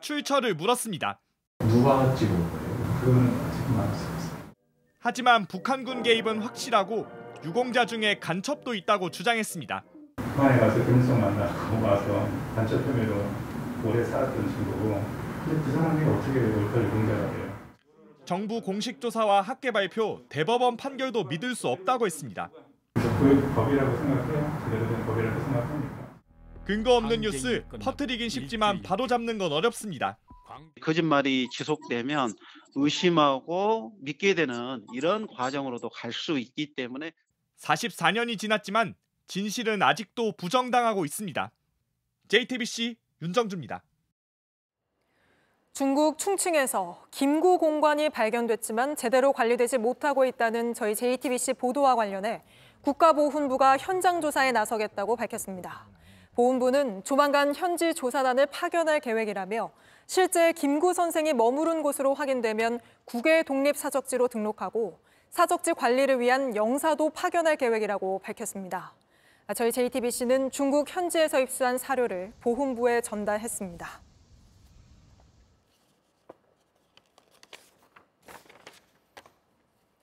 출처를 물었습니다. 누가 찍어온 거예요? 그거는 아직 말할 수 없어요. 하지만 북한군 개입은 확실하고 유공자 중에 간첩도 있다고 주장했습니다. 북한에 가서 김일성 만나고 와서 간첩 혐의로 오래 살았던 친구고 근데 그 사람이 어떻게 5.18 유공자가 돼요? 정부 공식 조사와 학계 발표, 대법원 판결도 믿을 수 없다고 했습니다. 그 법이라고 생각해요? 그래도 된 법이라고 생각합니까? 근거 없는 뉴스 퍼뜨리긴 쉽지만 바로잡는 건 어렵습니다. 거짓말이 지속되면 의심하고 믿게 되는 이런 과정으로도 갈 수 있기 때문에 44년이 지났지만 진실은 아직도 부정당하고 있습니다. JTBC 윤정주입니다. 중국 충칭에서 김구 공관이 발견됐지만 제대로 관리되지 못하고 있다는 저희 JTBC 보도와 관련해 국가보훈부가 현장 조사에 나서겠다고 밝혔습니다. 보훈부는 조만간 현지 조사단을 파견할 계획이라며 실제 김구 선생이 머무른 곳으로 확인되면 국외 독립사적지로 등록하고 사적지 관리를 위한 영사도 파견할 계획이라고 밝혔습니다. 저희 JTBC는 중국 현지에서 입수한 사료를 보훈부에 전달했습니다.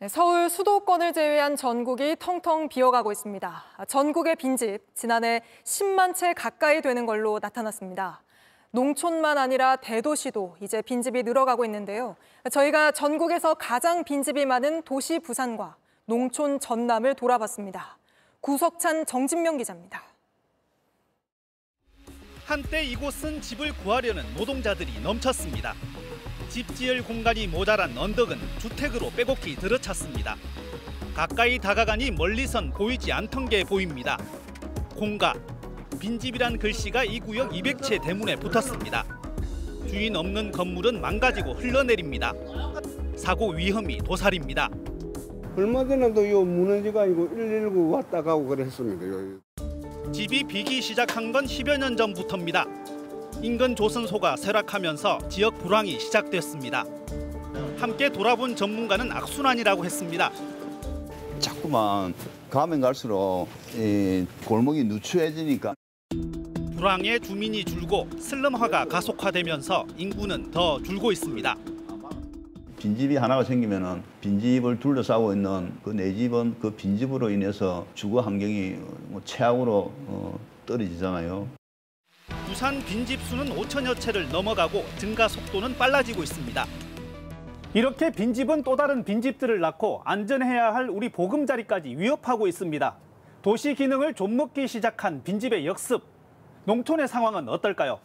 서울 수도권을 제외한 전국이 텅텅 비어가고 있습니다. 전국의 빈집, 지난해 10만 채 가까이 되는 걸로 나타났습니다. 농촌만 아니라 대도시도 이제 빈집이 늘어가고 있는데요. 저희가 전국에서 가장 빈집이 많은 도시 부산과 농촌 전남을 돌아봤습니다. 구석찬 정진명 기자입니다. 한때 이곳은 집을 구하려는 노동자들이 넘쳤습니다. 집 지을 공간이 모자란 언덕은 주택으로 빼곡히 들어찼습니다. 가까이 다가가니 멀리선 보이지 않던 게 보입니다. 공가, 빈집이란 글씨가 이 구역 200채 대문에 붙었습니다. 주인 없는 건물은 망가지고 흘러내립니다. 사고 위험이 도사립니다. 얼마 전에도 요 무너져가지고 119 왔다 가고 그랬습니다. 집이 비기 시작한 건 10여 년 전부터입니다. 인근 조선소가 쇠락하면서 지역 불황이 시작됐습니다. 함께 돌아본 전문가는 악순환이라고 했습니다. 자꾸만 가면 갈수록 골목이 누추해지니까. 불황에 주민이 줄고 슬럼화가 가속화되면서 인구는 더 줄고 있습니다. 빈집이 하나가 생기면은 빈집을 둘러싸고 있는 그 내 집은 그 빈집으로 인해서 주거 환경이 최악으로 떨어지잖아요. 부산 빈집 수는 5천여 채를 넘어가고 증가 속도는 빨라지고 있습니다. 이렇게 빈집은 또 다른 빈집들을 낳고 안전해야 할 우리 보금자리까지 위협하고 있습니다. 도시 기능을 좀먹기 시작한 빈집의 역습. 농촌의 상황은 어떨까요?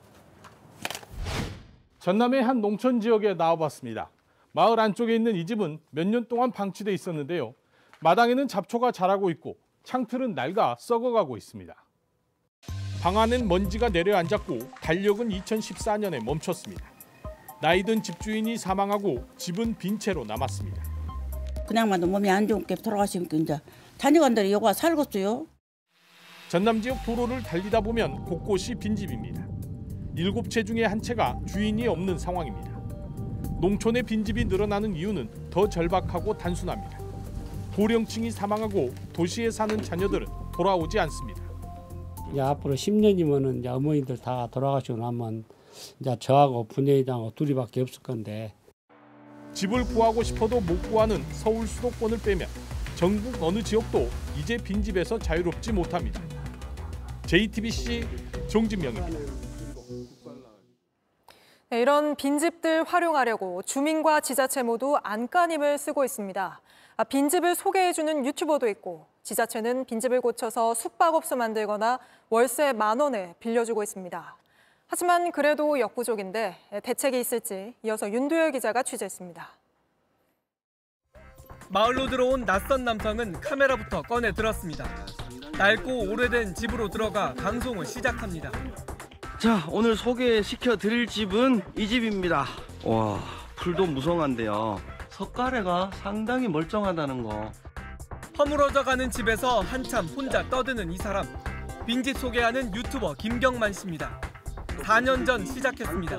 전남의 한 농촌 지역에 나와봤습니다. 마을 안쪽에 있는 이 집은 몇 년 동안 방치돼 있었는데요. 마당에는 잡초가 자라고 있고 창틀은 낡아 썩어가고 있습니다. 방 안엔 먼지가 내려앉았고 달력은 2014년에 멈췄습니다. 나이든 집주인이 사망하고 집은 빈 채로 남았습니다. 그냥만 몸이 안 좋게 돌아가시니까 이제 다녀간다니 여기가 살겠어요. 전남 지역 도로를 달리다 보면 곳곳이 빈집입니다. 7채 중에 한 채가 주인이 없는 상황입니다. 농촌의 빈집이 늘어나는 이유는 더 절박하고 단순합니다. 고령층이 사망하고 도시에 사는 자녀들은 돌아오지 않습니다. 이제 앞으로 10년이면은 이제 어머니들 다 돌아가시고 나면 이제 저하고 부녀이장하고 둘이밖에 없을 건데. 집을 구하고 싶어도 못 구하는 서울 수도권을 빼면 전국 어느 지역도 이제 빈집에서 자유롭지 못합니다. JTBC 정진명입니다. 네, 이런 빈집들 활용하려고 주민과 지자체 모두 안간힘을 쓰고 있습니다. 빈집을 소개해주는 유튜버도 있고 지자체는 빈집을 고쳐서 숙박업소 만들거나 월세 10,000원에 빌려주고 있습니다. 하지만 그래도 역부족인데 대책이 있을지 이어서 윤도열 기자가 취재했습니다. 마을로 들어온 낯선 남성은 카메라부터 꺼내 들었습니다. 낡고 오래된 집으로 들어가 방송을 시작합니다. 자, 오늘 소개시켜 드릴 집은 이 집입니다. 와, 풀도 무성한데요. 석가래가 상당히 멀쩡하다는 거. 허물어져가는 집에서 한참 혼자 떠드는 이 사람. 빈집 소개하는 유튜버 김경만 씨입니다. 4년 전 시작했습니다.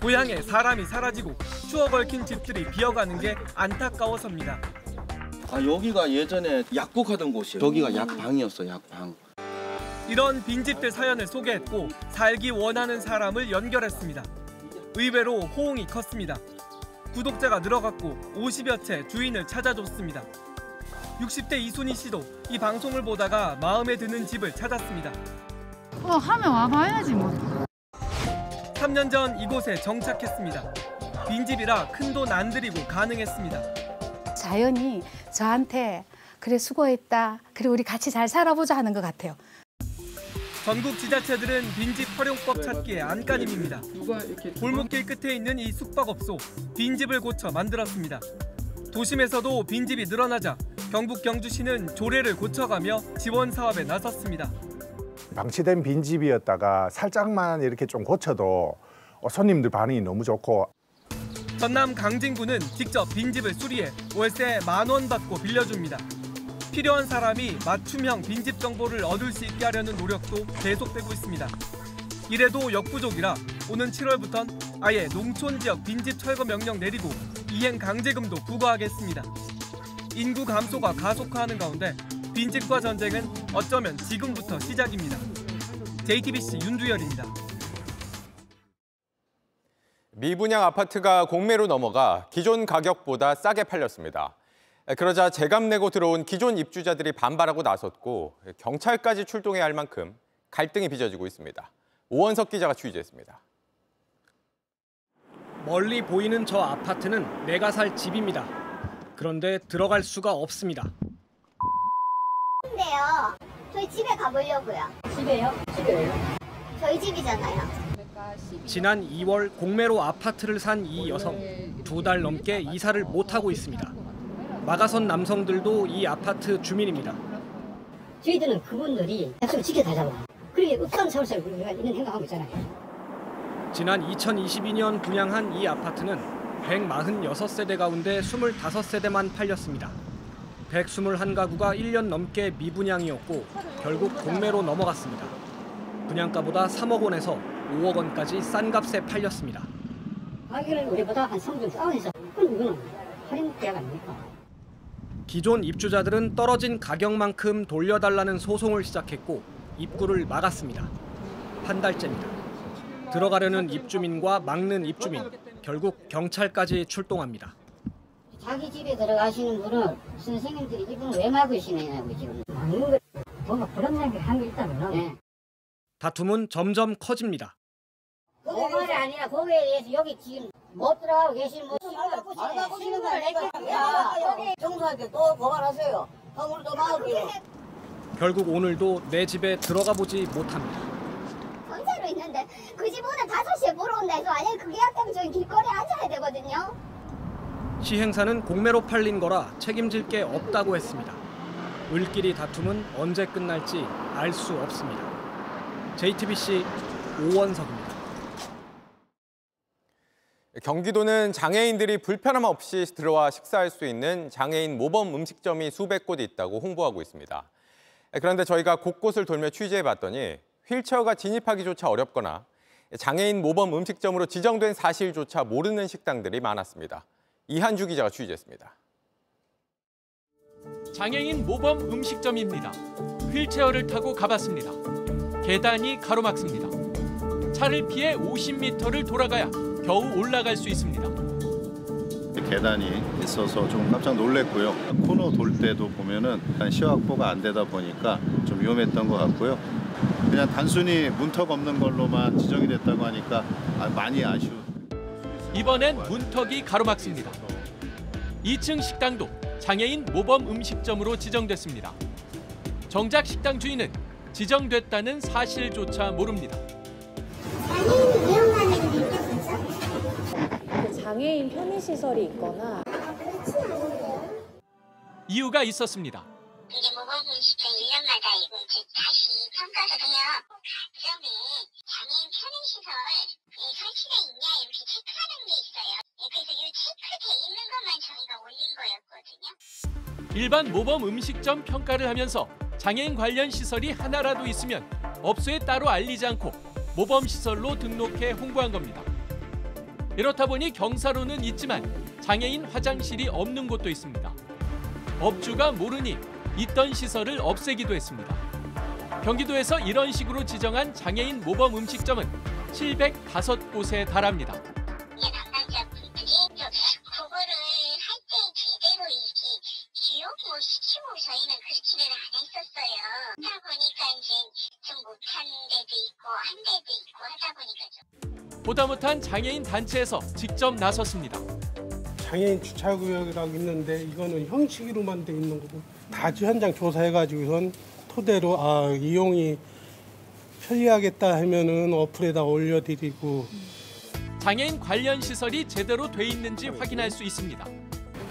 고향에 사람이 사라지고 추억 얽힌 집들이 비어가는 게 안타까워서입니다. 아, 여기가 예전에 약국하던 곳이에요. 여기가 약방이었어, 약방. 이런 빈집들 사연을 소개했고 살기 원하는 사람을 연결했습니다. 의외로 호응이 컸습니다. 구독자가 늘어갔고 50여 채 주인을 찾아줬습니다. 60대 이순희 씨도 이 방송을 보다가 마음에 드는 집을 찾았습니다. 하면 와봐야지 뭐. 3년 전 이곳에 정착했습니다. 빈집이라 큰돈 안 들이고 가능했습니다. 자연이 저한테 그래 수고했다. 그래 우리 같이 잘 살아보자 하는 것 같아요. 전국 지자체들은 빈집 활용법 찾기에 안간힘입니다. 골목길 끝에 있는 이 숙박업소, 빈집을 고쳐 만들었습니다. 도심에서도 빈집이 늘어나자 경북 경주시는 조례를 고쳐가며 지원 사업에 나섰습니다. 방치된 빈집이었다가 살짝만 이렇게 좀 고쳐도 손님들 반응이 너무 좋고. 전남 강진구는 직접 빈집을 수리해 월세 10,000원 받고 빌려줍니다. 필요한 사람이 맞춤형 빈집 정보를 얻을 수 있게 하려는 노력도 계속되고 있습니다. 이래도 역부족이라 오는 7월부턴 아예 농촌 지역 빈집 철거 명령 내리고 이행 강제금도 부과하겠습니다. 인구 감소가 가속화하는 가운데 빈집과 전쟁은 어쩌면 지금부터 시작입니다. JTBC 윤두열입니다. 미분양 아파트가 공매로 넘어가 기존 가격보다 싸게 팔렸습니다. 그러자 재감 내고 들어온 기존 입주자들이 반발하고 나섰고 경찰까지 출동해야 할 만큼 갈등이 빚어지고 있습니다. 오원석 기자가 취재했습니다. 멀리 보이는 저 아파트는 내가 살 집입니다. 그런데 들어갈 수가 없습니다. 근데요, 저희 집에 가보려고요. 집에요? 집에요? 저희 집이잖아요. 지난 2월 공매로 아파트를 산 이 여성, 2달 넘게 이사를 못하고 있습니다. 막아선 남성들도 이 아파트 주민입니다. 저희들은 그분들이 약속을 지켜달라고. 그게 읍산 서울시에 우리가 있는 행동하고 있잖아요. 지난 2022년 분양한 이 아파트는 146세대 가운데 25세대만 팔렸습니다. 121가구가 1년 넘게 미분양이었고 결국 공매로 넘어갔습니다. 분양가보다 3억 원에서 5억 원까지 싼 값에 팔렸습니다. 가격을 우리보다 한 3점 다운해서 그럼 이거는 할인 계약 아닙니까? 기존 입주자들은 떨어진 가격만큼 돌려달라는 소송을 시작했고 입구를 막았습니다. 한 달째입니다. 들어가려는 입주민과 막는 입주민, 결국 경찰까지 출동합니다. 자기 집에 들어가시는 분은 선생님들이 이분을 왜 막으시냐고 지금 막는 거 뭔가 불합리하게 한 게 있다면 네. 다툼은 점점 커집니다. 그 말이 아니라 거기에 대해서 여기 지금 못 들어가고 계시는 분 말 바꾸시는 걸 내가 정수한테 또 고발하세요. 건물을 또 막을게요. 결국 오늘도 내 집에 들어가 보지 못합니다. 전세로 있는데 그 집 오늘 5시에 보러 온다 해서 만약에 그게 약하면 저희 길거리에 앉아야 되거든요. 시행사는 공매로 팔린 거라 책임질 게 없다고 했습니다. 을끼리 다툼은 언제 끝날지 알 수 없습니다. JTBC 오원석입니다. 경기도는 장애인들이 불편함 없이 들어와 식사할 수 있는 장애인 모범 음식점이 수백 곳 있다고 홍보하고 있습니다. 그런데 저희가 곳곳을 돌며 취재해봤더니 휠체어가 진입하기조차 어렵거나 장애인 모범 음식점으로 지정된 사실조차 모르는 식당들이 많았습니다. 이한주 기자가 취재했습니다. 장애인 모범 음식점입니다. 휠체어를 타고 가봤습니다. 계단이 가로막습니다. 차를 피해 50m를 돌아가야 겨우 올라갈 수 있습니다. 계단이 있어서 좀 깜짝 놀랐고요. 코너 돌 때도 보면은 시야 확보가 안 되다 보니까 좀 위험했던 것 같고요. 그냥 단순히 문턱 없는 걸로만 지정이 됐다고 하니까 많이 아쉬워. 이번엔 문턱이 가로막습니다. 2층 식당도 장애인 모범 음식점으로 지정됐습니다. 정작 식당 주인은 지정됐다는 사실조차 모릅니다. 장애인 이용하는 게 있겠죠? 장애인 편의시설이 있거나 그렇지 않은데요? 이유가 있었습니다. 이제 모범 음식점 1년마다 이거 이제 다시 평가를 해요. 가점에 장애인 편의시설 설치돼 있냐 이렇게 체크하는 게 있어요. 그래서 이 체크돼 있는 것만 저희가 올린 거였거든요. 일반 모범 음식점 평가를 하면서 장애인 관련 시설이 하나라도 있으면 업소에 따로 알리지 않고 모범 시설로 등록해 홍보한 겁니다. 이렇다 보니 경사로는 있지만 장애인 화장실이 없는 곳도 있습니다. 업주가 모르니 있던 시설을 없애기도 했습니다. 경기도에서 이런 식으로 지정한 장애인 모범 음식점은 705곳에 달합니다. 담당자분들이 그거를 할 때 제대로 교육을 시키고 저희는 그렇지는 않았었어요. 하다 보니까 이제 좀 못한 데도 있고 한 데도 있고 하다 보니까 좀. 보다 못한 장애인 단체에서 직접 나섰습니다. 장애인 주차구역이라고 있는데 이거는 형식으로만 돼 있는 거고 다주 현장 조사해가지고선 토대로 이용이 편리하겠다 하면은 어플에다 올려드리고. 장애인 관련 시설이 제대로 돼 있는지 확인할 수 있습니다.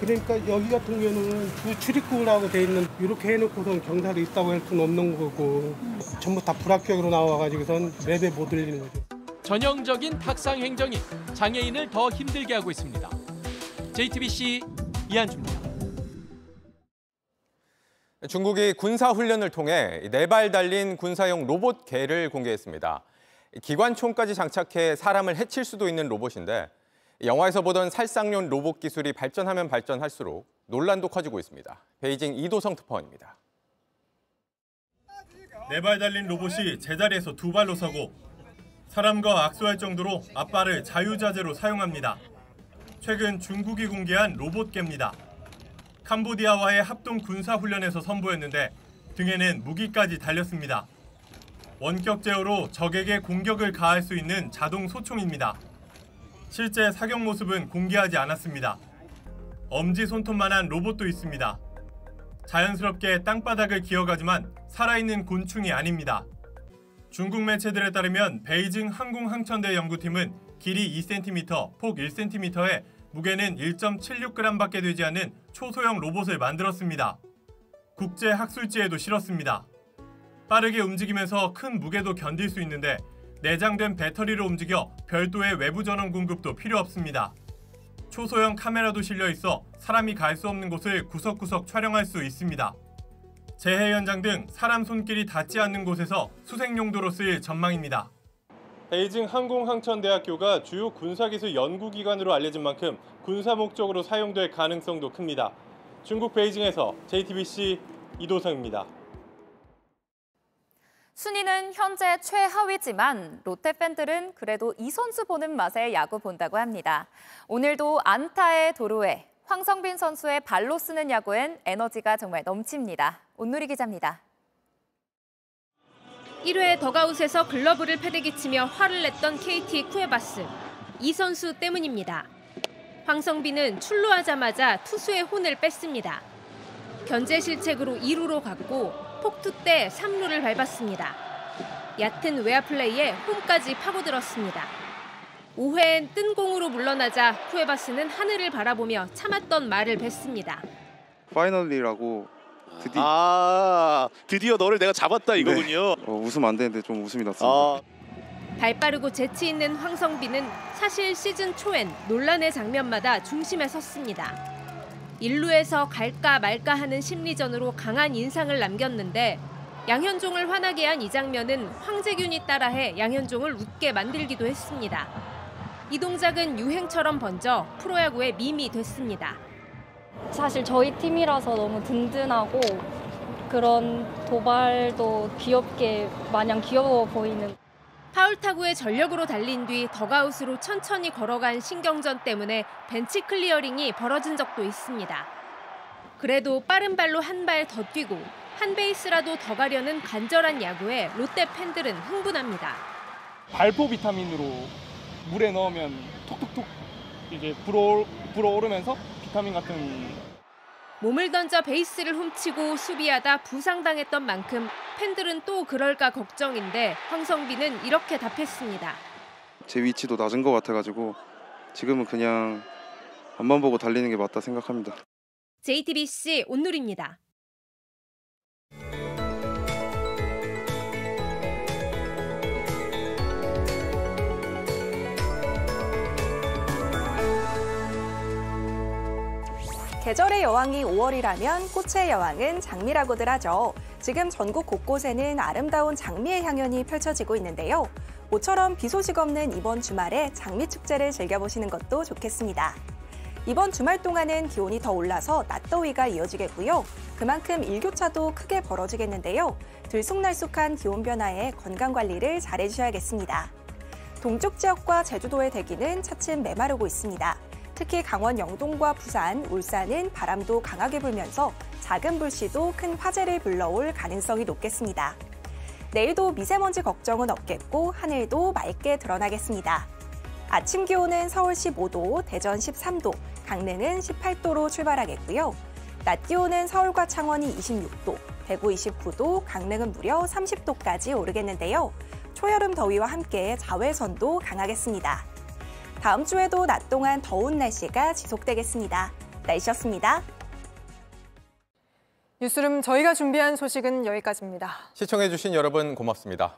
그러니까 여기 같은 경우는 주 출입구라고 돼 있는 이렇게 해놓고선 경사도 있다고 할 수는 없는 거고 전부 다 불합격으로 나와가지고선 랩에 못 들리는 거죠. 전형적인 탁상 행정이 장애인을 더 힘들게 하고 있습니다. JTBC 이한주입니다. 중국이 군사훈련을 통해 4발 달린 군사용 로봇 개를 공개했습니다. 기관총까지 장착해 사람을 해칠 수도 있는 로봇인데 영화에서 보던 살상용 로봇 기술이 발전하면 발전할수록 논란도 커지고 있습니다. 베이징 이도성 특파원입니다. 4발 달린 로봇이 제자리에서 2발로 서고 사람과 악수할 정도로 앞발을 자유자재로 사용합니다. 최근 중국이 공개한 로봇개입니다. 캄보디아와의 합동 군사훈련에서 선보였는데 등에는 무기까지 달렸습니다. 원격 제어로 적에게 공격을 가할 수 있는 자동 소총입니다. 실제 사격 모습은 공개하지 않았습니다. 엄지 손톱만한 로봇도 있습니다. 자연스럽게 땅바닥을 기어가지만 살아있는 곤충이 아닙니다. 중국 매체들에 따르면 베이징 항공항천대 연구팀은 길이 2cm, 폭 1cm에 무게는 1.76g밖에 되지 않는 초소형 로봇을 만들었습니다. 국제 학술지에도 실었습니다. 빠르게 움직이면서 큰 무게도 견딜 수 있는데 내장된 배터리로 움직여 별도의 외부 전원 공급도 필요 없습니다. 초소형 카메라도 실려 있어 사람이 갈 수 없는 곳을 구석구석 촬영할 수 있습니다. 재해 현장 등 사람 손길이 닿지 않는 곳에서 수색 용도로 쓰일 전망입니다. 베이징 항공항천대학교가 주요 군사기술 연구기관으로 알려진 만큼 군사 목적으로 사용될 가능성도 큽니다. 중국 베이징에서 JTBC 이도성입니다. 순위는 현재 최하위지만 롯데 팬들은 그래도 이 선수 보는 맛에 야구 본다고 합니다. 오늘도 안타의 도루에 황성빈 선수의 발로 쓰는 야구엔 에너지가 정말 넘칩니다. 온누리 기자입니다. 1회 더가웃에서 글러브를 패대기치며 화를 냈던 KT 쿠에바스. 이 선수 때문입니다. 황성빈은 출루하자마자 투수의 혼을 뺐습니다. 견제 실책으로 2루로 갔고 폭투 때 3루를 밟았습니다. 얕은 외야 플레이에 홈까지 파고들었습니다. 5회엔 뜬 공으로 물러나자 쿠에바스는 하늘을 바라보며 참았던 말을 뱉습니다. 파이널리라고 드디어 너를 내가 잡았다 이거군요. 네. 웃으면 안 되는데 좀 웃음이 났습니다. 발 빠르고 재치 있는 황성빈은 사실 시즌 초엔 논란의 장면마다 중심에 섰습니다. 1루에서 갈까 말까 하는 심리전으로 강한 인상을 남겼는데 양현종을 화나게 한 이 장면은 황재균이 따라해 양현종을 웃게 만들기도 했습니다. 이 동작은 유행처럼 번져 프로야구의 밈이 됐습니다. 사실 저희 팀이라서 너무 든든하고 그런 도발도 귀엽게 마냥 귀여워 보이는. 파울 타구에 전력으로 달린 뒤 더가웃으로 천천히 걸어간 신경전 때문에 벤치 클리어링이 벌어진 적도 있습니다. 그래도 빠른 발로 한 발 더 뛰고 한 베이스라도 더 가려는 간절한 야구에 롯데 팬들은 흥분합니다. 발포 비타민으로 물에 넣으면 톡톡톡 이제 불어오르면서 비타민 같은. 몸을 던져 베이스를 훔치고 수비하다 부상당했던 만큼 팬들은 또 그럴까 걱정인데 황성빈은 이렇게 답했습니다. 제 위치도 낮은 것 같아가지고 지금은 그냥 앞만 보고 달리는 게 맞다 생각합니다. JTBC 온누리입니다. 계절의 여왕이 5월이라면 꽃의 여왕은 장미라고들 하죠. 지금 전국 곳곳에는 아름다운 장미의 향연이 펼쳐지고 있는데요. 모처럼 비 소식 없는 이번 주말에 장미 축제를 즐겨보시는 것도 좋겠습니다. 이번 주말 동안은 기온이 더 올라서 낮더위가 이어지겠고요. 그만큼 일교차도 크게 벌어지겠는데요. 들쑥날쑥한 기온 변화에 건강관리를 잘해주셔야겠습니다. 동쪽 지역과 제주도의 대기는 차츰 메마르고 있습니다. 특히 강원 영동과 부산, 울산은 바람도 강하게 불면서 작은 불씨도 큰 화재를 불러올 가능성이 높겠습니다. 내일도 미세먼지 걱정은 없겠고 하늘도 맑게 드러나겠습니다. 아침 기온은 서울 15도, 대전 13도, 강릉은 18도로 출발하겠고요. 낮 기온은 서울과 창원이 26도, 대구 29도, 강릉은 무려 30도까지 오르겠는데요. 초여름 더위와 함께 자외선도 강하겠습니다. 다음 주에도 낮 동안 더운 날씨가 지속되겠습니다. 날씨였습니다. 뉴스룸 저희가 준비한 소식은 여기까지입니다. 시청해주신 여러분 고맙습니다.